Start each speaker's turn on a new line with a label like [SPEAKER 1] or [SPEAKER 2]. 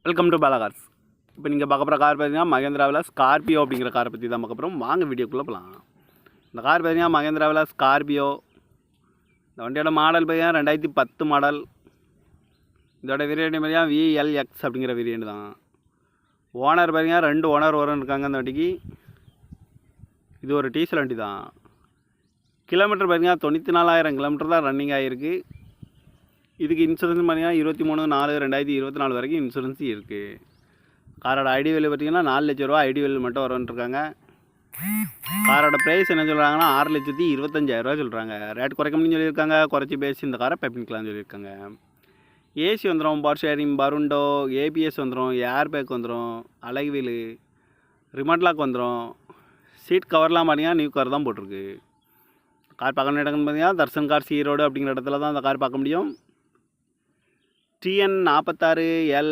[SPEAKER 1] Welcome to Bala cars. இப்போ நீங்கள் பார்க்க போகிற கார் பார்த்தீங்கன்னா மகேந்திராவில் ஸ்கார்பியோ அப்படிங்கிற காரை பற்றி தான் பார்க்க போகிறோம். வாங்க வீடியோக்குள்ளே போகலாம். இந்த கார் பார்த்தீங்கன்னா மகேந்திராவில் ஸ்கார்பியோ. இந்த வண்டியோட மாடல் பார்த்தீங்கன்னா 2010 மாடல். இதோட வேரியண்ட் பார்த்தீங்கன்னா VLX அப்படிங்கிற வேரியண்ட் தான். ஓனர் பார்த்தீங்கன்னா 2 ஓனர் வரும் இருக்காங்க அந்த வண்டிக்கு. இது ஒரு டீசல் வண்டி தான். கிலோமீட்டர் பார்த்தீங்கன்னா 94,000 கிலோமீட்டர் தான் ரன்னிங் ஆகிருக்கு. இதுக்கு இன்சூரன்ஸ் பார்த்தீங்கன்னா 23/4/2024 வரைக்கும் இன்சூரன்ஸ் இருக்குது. காரோட ஐடி வேல்யூ பார்த்தீங்கன்னா 4 லட்ச ரூபா ஐடி வேல்யூ மட்டும் வரும்ன்ட்ருக்காங்க. காரோட ப்ரைஸ் என்ன சொல்கிறாங்கன்னா 6,25,000 சொல்கிறாங்க. ரேட் குறைக்கணும்னு சொல்லியிருக்காங்க. குறைச்சி பேசி இந்த காரை பெப்பிங்கலாம்னு சொல்லியிருக்காங்க. ஏசி வந்துடும், பவர் ஷேரிங், பருண்டோ, ஏபிஎஸ் வந்துடும், ஏர் பேக் வந்துடும், அலகு வீலு, ரிமோட் லாக் வந்துடும். சீட் கவர்லாம் பார்த்தீங்கன்னா நியூ கவர் தான் போட்டிருக்கு. கார் பார்க்கணும் இடம்னு பார்த்தீங்கன்னா தர்சன் கார்ஸ் ஈரோடு அப்படிங்கிற இடத்துல தான் அந்த கார் பார்க்க முடியும். TN 46L